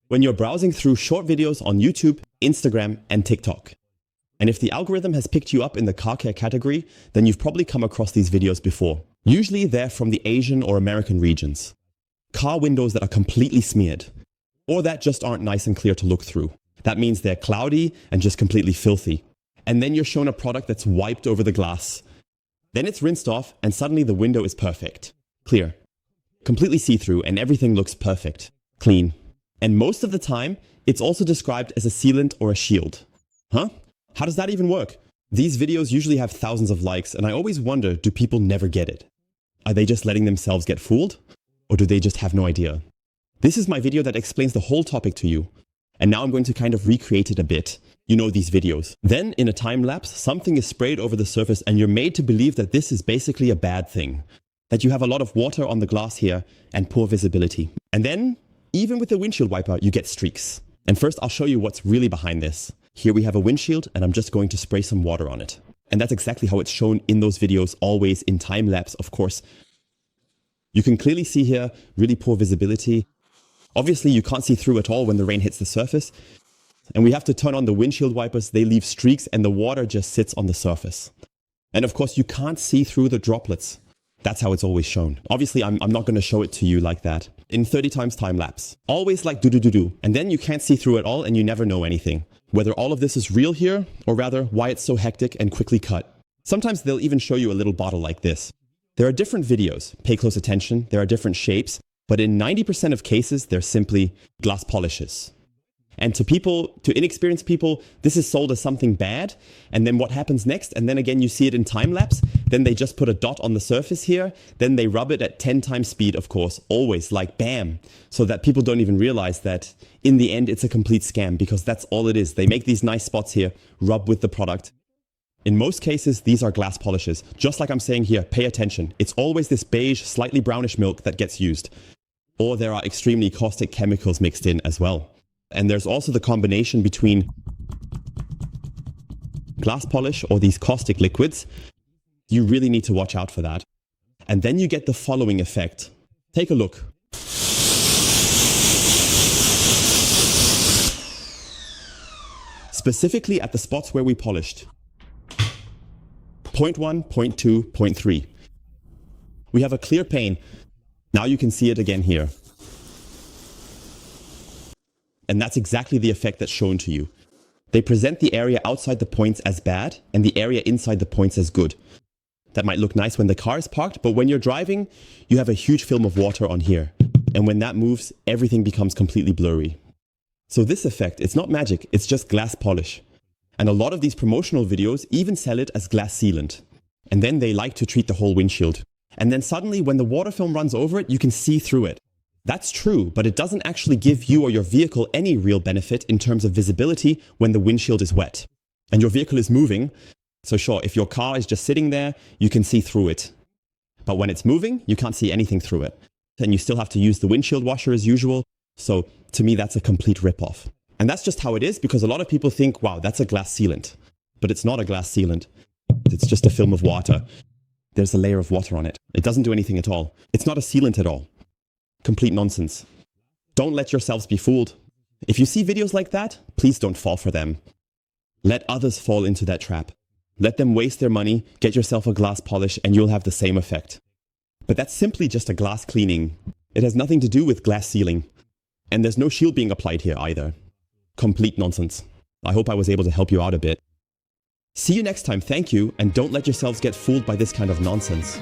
when you're browsing through short videos on YouTube, Instagram, and TikTok. And if the algorithm has picked you up in the car care category, then you've probably come across these videos before. Usually they're from the Asian or American regions. Car windows that are completely smeared, or that just aren't nice and clear to look through. That means they're cloudy and just completely filthy. And then you're shown a product that's wiped over the glass. Then it's rinsed off and suddenly the window is perfect. Clear. Completely see-through and everything looks perfect. Clean. And most of the time, it's also described as a sealant or a shield. Huh? How does that even work? These videos usually have thousands of likes and I always wonder, do people never get it? Are they just letting themselves get fooled? Or do they just have no idea? This is my video that explains the whole topic to you. And now I'm going to kind of recreate it a bit. You know these videos. Then, in a time lapse, something is sprayed over the surface and you're made to believe that this is basically a bad thing. That you have a lot of water on the glass here and poor visibility. And then, even with the windshield wiper, you get streaks. And first, I'll show you what's really behind this. Here we have a windshield and I'm just going to spray some water on it. And that's exactly how it's shown in those videos, always in time lapse, of course. You can clearly see here really poor visibility. Obviously, you can't see through at all when the rain hits the surface. And we have to turn on the windshield wipers. They leave streaks and the water just sits on the surface. And of course, you can't see through the droplets. That's how it's always shown. Obviously, I'm not going to show it to you like that. In 30 times time lapse. Always like do-do-do-do. And then you can't see through it all and you never know anything. Whether all of this is real here, or rather, why it's so hectic and quickly cut. Sometimes they'll even show you a little bottle like this. There are different videos. Pay close attention. There are different shapes. But in 90% of cases, they're simply glass polishes. And to inexperienced people, this is sold as something bad. And then what happens next? And then again, you see it in time lapse. Then they just put a dot on the surface here. Then they rub it at 10 times speed, of course, always like bam. So that people don't even realize that in the end, it's a complete scam because that's all it is. They make these nice spots here, rub with the product. In most cases, these are glass polishes. Just like I'm saying here, pay attention. It's always this beige, slightly brownish milk that gets used. Or there are extremely caustic chemicals mixed in as well. And there's also the combination between glass polish or these caustic liquids. You really need to watch out for that. And then you get the following effect. Take a look. Specifically at the spots where we polished. Point 1, point 2, point 3. We have a clear pane. Now you can see it again here. And that's exactly the effect that's shown to you. They present the area outside the points as bad and the area inside the points as good. That might look nice when the car is parked, but when you're driving, you have a huge film of water on here. And when that moves, everything becomes completely blurry. So this effect, it's not magic, it's just glass polish. And a lot of these promotional videos even sell it as glass sealant. And then they like to treat the whole windshield. And then suddenly, when the water film runs over it, you can see through it. That's true, but it doesn't actually give you or your vehicle any real benefit in terms of visibility when the windshield is wet. And your vehicle is moving. So sure, if your car is just sitting there, you can see through it. But when it's moving, you can't see anything through it. And you still have to use the windshield washer as usual. So to me, that's a complete rip-off. And that's just how it is because a lot of people think, wow, that's a glass sealant. But it's not a glass sealant. It's just a film of water. There's a layer of water on it. It doesn't do anything at all. It's not a sealant at all. Complete nonsense. Don't let yourselves be fooled. If you see videos like that, please don't fall for them. Let others fall into that trap. Let them waste their money, get yourself a glass polish, and you'll have the same effect. But that's simply just a glass cleaning. It has nothing to do with glass sealing. And there's no shield being applied here either. Complete nonsense. I hope I was able to help you out a bit. See you next time, thank you, and don't let yourselves get fooled by this kind of nonsense.